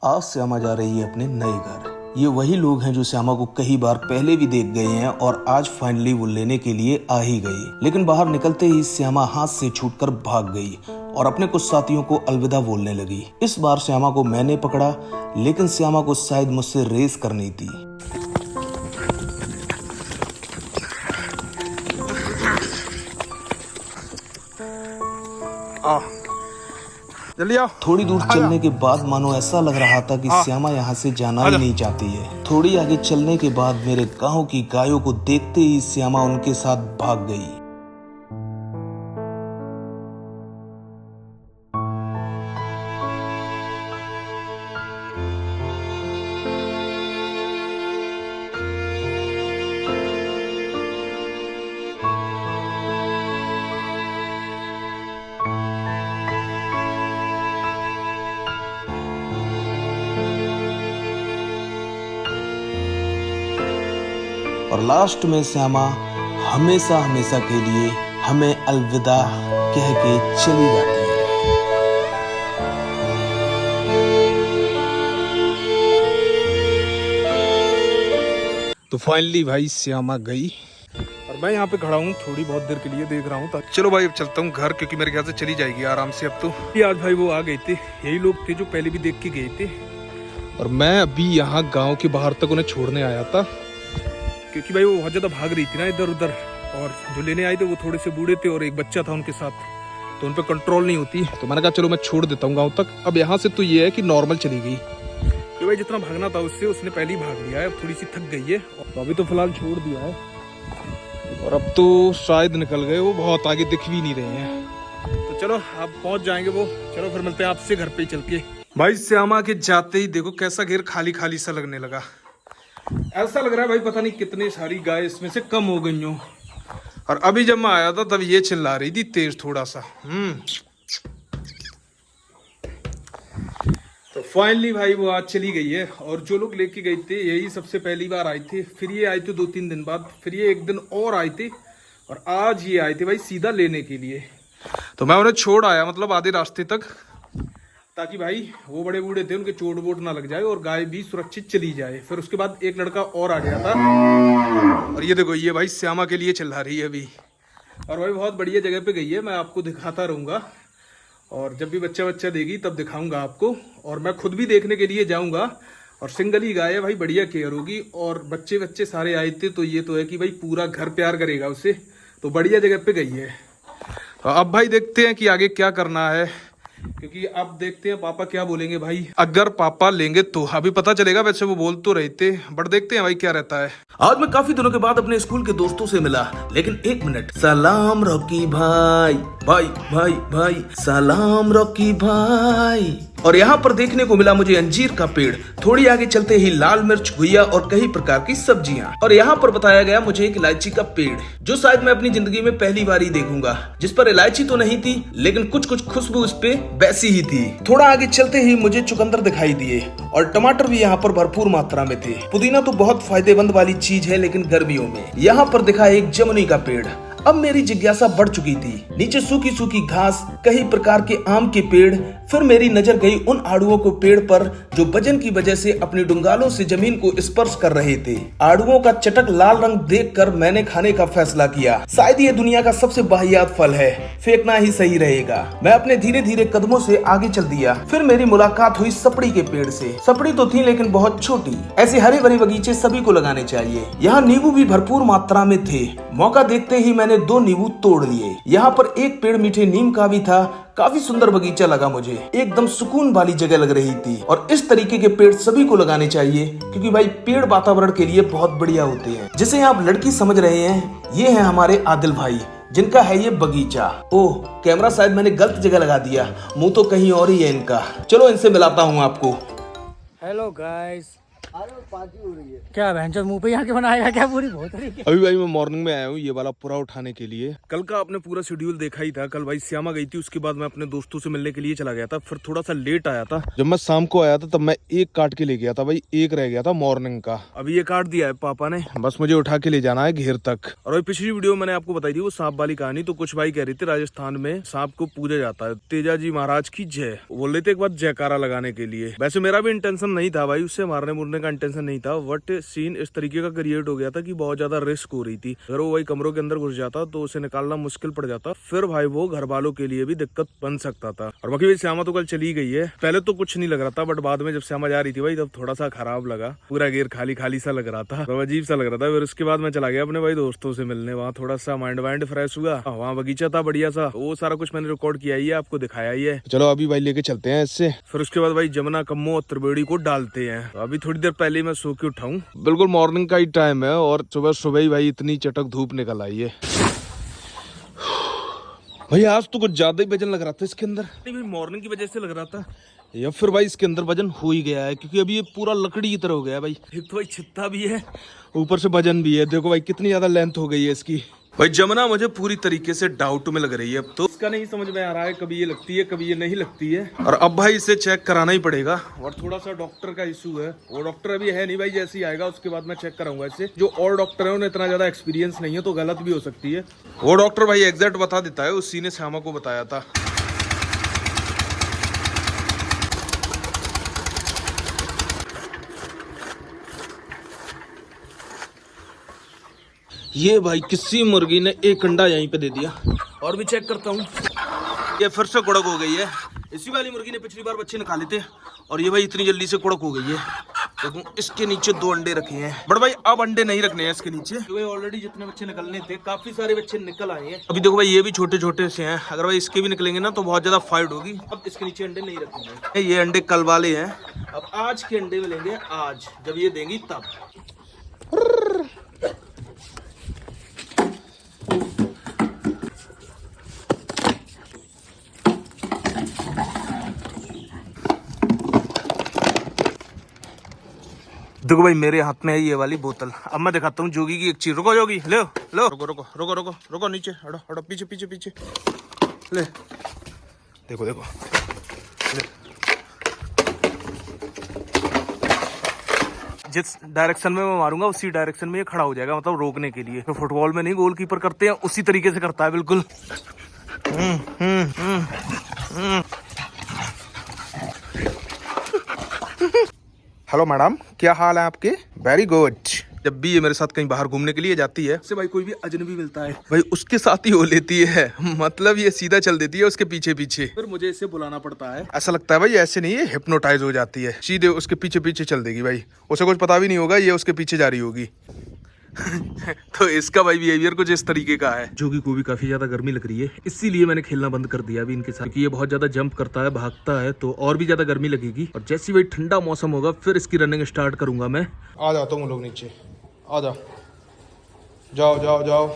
आज श्यामा जा रही है अपने नए घर। ये वही लोग हैं जो श्यामा को कई बार पहले भी देख गए हैं और आज फाइनली वो लेने के लिए आ ही गई। लेकिन बाहर निकलते ही श्यामा हाथ से छूटकर भाग गई और अपने कुछ साथियों को अलविदा बोलने लगी। इस बार श्यामा को मैंने पकड़ा, लेकिन श्यामा को शायद मुझसे रेस करनी थी। जल्दी आओ। थोड़ी दूर चलने के बाद मानो ऐसा लग रहा था कि श्यामा यहाँ से जाना ही नहीं चाहती है। थोड़ी आगे चलने के बाद मेरे गांव की गायों को देखते ही श्यामा उनके साथ भाग गई। और लास्ट में श्यामा हमेशा हमेशा के लिए हमें अलविदा कह के चली जाती है। तो फाइनली भाई श्यामा गई और मैं यहाँ पे खड़ा हूँ थोड़ी बहुत देर के लिए देख रहा हूँ। चलो भाई अब चलता हूँ घर, क्योंकि मेरे ख्याल से चली जाएगी आराम से अब तो। आज भाई वो आ गए थे, यही लोग थे जो पहले भी देख के गए थे। और मैं अभी यहाँ गांव के बाहर तक उन्हें छोड़ने आया था, क्योंकि भाई वो बहुत ज्यादा भाग रही थी ना इधर उधर। और जो लेने आए थे वो थोड़े से बूढ़े थे और एक बच्चा था उनके साथ, तो उन पर कंट्रोल नहीं होती। तो मैंने कहा चलो मैं छोड़ देता हूँ गाँव तक। अब यहाँ से तो ये है कि नॉर्मल चली गई, तो भाई जितना भागना था उससे उसने पहले ही भाग लिया है। अब थोड़ी सी थक गई है, तो अभी तो फिलहाल छोड़ दिया है और अब तो शायद निकल गए, वो बहुत आगे दिख भी नहीं रहे हैं। तो चलो आप पहुंच जाएंगे वो। चलो फिर मिलते हैं आपसे घर पे ही चल के। भाई श्यामा के जाते ही देखो कैसा घेर खाली खाली सा लगने लगा। ऐसा लग रहा है भाई पता नहीं कितनी सारी गाय इसमें से कम हो गई हो। और अभी जब मैं आया था तब ये चिल्ला रही थी तेज थोड़ा सा। तो फाइनली भाई वो आज चली गई है। और जो लोग लेके गए थे यही सबसे पहली बार आए थे, फिर ये आए थे 2-3 दिन बाद, फिर ये एक दिन और आए थे और आज ये आए थे भाई सीधा लेने के लिए। तो मैं उन्हें छोड़ आया, मतलब आधे रास्ते तक, ताकि भाई वो बड़े बूढ़े थे उनके चोट वोट ना लग जाए और गाय भी सुरक्षित चली जाए। फिर उसके बाद एक लड़का और आ गया था और ये देखो ये भाई श्यामा के लिए चिल्ला रही है अभी। और भाई बहुत बढ़िया जगह पे गई है, मैं आपको दिखाता रहूंगा और जब भी बच्चा देगी तब दिखाऊंगा आपको। और मैं खुद भी देखने के लिए जाऊंगा। और सिंगल ही गाय है भाई, बढ़िया केयर होगी। और बच्चे सारे आए थे, तो ये तो है कि भाई पूरा घर प्यार करेगा उसे। तो बढ़िया जगह पे गई है। तो अब भाई देखते हैं कि आगे क्या करना है, क्योंकि अब देखते हैं पापा क्या बोलेंगे भाई। अगर पापा लेंगे तो अभी पता चलेगा, वैसे वो बोल तो रहे थे, बट देखते हैं भाई क्या रहता है। आज मैं काफी दिनों के बाद अपने स्कूल के दोस्तों से मिला, लेकिन एक मिनट। सलाम रॉकी भाई, भाई भाई भाई, सलाम रॉकी भाई। और यहाँ पर देखने को मिला मुझे अंजीर का पेड़, थोड़ी आगे चलते ही लाल मिर्च, घुइया और कई प्रकार की सब्जियां। और यहाँ पर बताया गया मुझे एक इलायची का पेड़, जो शायद मैं अपनी जिंदगी में पहली बार ही देखूंगा, जिस पर इलायची तो नहीं थी लेकिन कुछ कुछ खुशबू उस पे वैसी ही थी। थोड़ा आगे चलते ही मुझे चुकंदर दिखाई दिए और टमाटर भी यहाँ पर भरपूर मात्रा में थे। पुदीना तो बहुत फायदेमंद वाली चीज है, लेकिन गर्मियों में। यहाँ पर दिखा एक जमुनी का पेड़। अब मेरी जिज्ञासा बढ़ चुकी थी। नीचे सूखी सूखी घास, कई प्रकार के आम के पेड़। फिर मेरी नजर गई उन आड़ुओं को पेड़ पर, जो वजन की वजह से अपनी डुंगालों से जमीन को स्पर्श कर रहे थे। आड़ुओं का चटक लाल रंग देखकर मैंने खाने का फैसला किया। शायद ये दुनिया का सबसे वाहियात फल है, फेंकना ही सही रहेगा। मैं अपने धीरे धीरे कदमों से आगे चल दिया। फिर मेरी मुलाकात हुई सपड़ी के पेड़ से। सपड़ी तो थी लेकिन बहुत छोटी। ऐसे हरे भरे बगीचे सभी को लगाने चाहिए। यहाँ नींबू भी भरपूर मात्रा में थे। मौका देखते ही मैंने 2 नींबू तोड़ लिए। यहाँ पर एक पेड़ मीठे नीम का भी था। काफी सुंदर बगीचा लगा मुझे, एकदम सुकून वाली जगह लग रही थी। और इस तरीके के पेड़ सभी को लगाने चाहिए, क्योंकि भाई पेड़ वातावरण के लिए बहुत बढ़िया होते हैं। जिसे आप लड़की समझ रहे हैं, ये है हमारे आदिल भाई, जिनका है ये बगीचा। ओह, कैमरा शायद मैंने गलत जगह लगा दिया, मुंह तो कहीं और ही है इनका। चलो इनसे मिलाता हूँ आपको। हेलो गाइस, क्या भैंचो मुंह पे यहाँ के बनाएगा क्या पूरी बहुत अभी भाई मैं मॉर्निंग में आया हूँ ये वाला पूरा उठाने के लिए। कल का आपने पूरा शेड्यूल देखा ही था। कल भाई श्यामा गई थी, उसके बाद मैं अपने दोस्तों से मिलने के लिए चला गया था, फिर थोड़ा सा लेट आया था। जब मैं शाम को आया था तब मैं एक काट के ले गया था भाई, एक रह गया था मॉर्निंग का। अभी ये काट दिया है पापा ने, बस मुझे उठा के ले जाना है घेर तक। और भाई पिछली वीडियो मैंने आपको बताई थी वो सांप वाली कहानी, तो कुछ भाई कह रहे थे राजस्थान में सांप को पूजा जाता है, तेजा जी महाराज की जय बोल रहे थे एक बार जयकारा लगाने के लिए। वैसे मेरा भी इंटेंशन नहीं था भाई, उससे मारने मुरने का इंटेंशन नहीं था, बट सीन इस तरीके का क्रिएट हो गया था कि बहुत ज्यादा रिस्क हो रही थी। अगर वो भाई कमरों के अंदर घुस जाता तो उसे निकालना मुश्किल पड़ जाता, फिर भाई वो घर वालों के लिए भी दिक्कत बन सकता था। और बाकी भाई श्यामा तो कल चली गई है। पहले तो कुछ नहीं लग रहा था, बट बाद में जब श्यामा जा रही थी भाई तब थोड़ा सा खराब लगा, पूरा गेर खाली खाली सा लग रहा था, तो अजीब सा लग रहा था। फिर उसके बाद मैं चला गया अपने भाई दोस्तों से मिलने, वहाँ थोड़ा सा माइंड वाइंड फ्रेश हुआ, वहाँ बगीचा था बढ़िया सा, वो सारा कुछ मैंने रिकॉर्ड किया ही है, आपको दिखाया ही है। चलो अभी भाई लेके चलते हैं इससे। फिर उसके बाद भाई जमुना, कम्मो और त्रिवेणी को डालते हैं। तो अभी थोड़ी देर पहले मैं सो के उठाऊं, बिल्कुल मॉर्निंग का ही टाइम है और सुबह सुबह ही भाई इतनी चटक धूप निकल आई है। भाई आज तो कुछ ज्यादा ही वजन लग रहा था इसके अंदर। नहीं भाई मॉर्निंग की वजह से लग रहा था, या फिर भाई इसके अंदर वजन हो ही गया है, क्योंकि अभी ये पूरा लकड़ी की तरह हो गया है भाई। एक तो भाई छित्ता भी है, ऊपर से वजन भी है। देखो भाई कितनी ज्यादा लेंथ हो गई है इसकी। भाई जमुना मुझे पूरी तरीके से डाउट में लग रही है अब तो। इसका नहीं समझ में आ रहा है, कभी ये लगती है कभी ये नहीं लगती है, और अब भाई इसे चेक कराना ही पड़ेगा। और थोड़ा सा डॉक्टर का इशू है, वो डॉक्टर अभी है नहीं भाई, जैसे ही आएगा उसके बाद मैं चेक कराऊंगा इसे। जो और डॉक्टर है उन्हें इतना ज्यादा एक्सपीरियंस नहीं है, तो गलत भी हो सकती है। वो डॉक्टर भाई एग्जैक्ट बता देता है, उसी ने श्यामा को बताया था। ये भाई किसी मुर्गी ने एक अंडा यहीं पे दे दिया। और भी चेक करता हूँ, ये फिर से कुड़क हो गई है। इसी वाली मुर्गी ने पिछली बार बच्चे निकाले थे, और ये भाई इतनी जल्दी से कुड़क हो गई है। देखो इसके नीचे 2 अंडे रखे हैं, बट भाई अब अंडे नहीं रखने हैं इसके नीचे। भाई ऑलरेडी जितने बच्चे निकलने थे काफी सारे बच्चे निकल आए हैं। अभी देखो भाई ये भी छोटे छोटे से हैं, अगर भाई इसके भी निकलेंगे ना तो बहुत ज्यादा फाइट होगी। अब इसके नीचे अंडे नहीं रखेंगे, ये अंडे कल वाले हैं। अब आज के अंडे मिलेंगे आज, जब ये देंगी तब। देखो भाई मेरे हाथ में है ये वाली बोतल। अब मैं दिखाता हूँ जोगी की एक चीज। रुको जोगी, लो लो, रुको रुको रुको रुको रुको, नीचे हटो हटो, पीछे पीछे पीछे, ले देखो देखो, ले। जिस डायरेक्शन में मैं मारूंगा उसी डायरेक्शन में ये खड़ा हो जाएगा, मतलब रोकने के लिए। तो फुटबॉल में नहीं गोलकीपर करते हैं उसी तरीके से करता है बिल्कुल। हेलो मैडम, क्या हाल है आपके? Very good. जब भी ये मेरे साथ कहीं बाहर घूमने के लिए जाती है, उससे भाई कोई भी अजनबी मिलता है भाई उसके साथ ही हो लेती है, मतलब ये सीधा चल देती है उसके पीछे पीछे। फिर मुझे इसे बुलाना पड़ता है। ऐसा लगता है भाई ऐसे नहीं, ये हिप्नोटाइज हो जाती है, सीधे उसके पीछे पीछे चल देगी भाई, उसे कुछ पता भी नहीं होगा ये उसके पीछे जा रही होगी। तो इसका भाई बिहेवियर कुछ इस तरीके का है। जोगी को भी काफी ज्यादा गर्मी लग रही है, इसीलिए मैंने खेलना बंद कर दिया अभी इनके साथ, क्योंकि ये बहुत ज्यादा जंप करता है, भागता है, तो और भी ज्यादा गर्मी लगेगी। और जैसे भाई ठंडा मौसम होगा फिर इसकी रनिंग स्टार्ट करूंगा मैं। आ जाओ तुम लोग नीचे, आ जाओ, जाओ जाओ जाओ।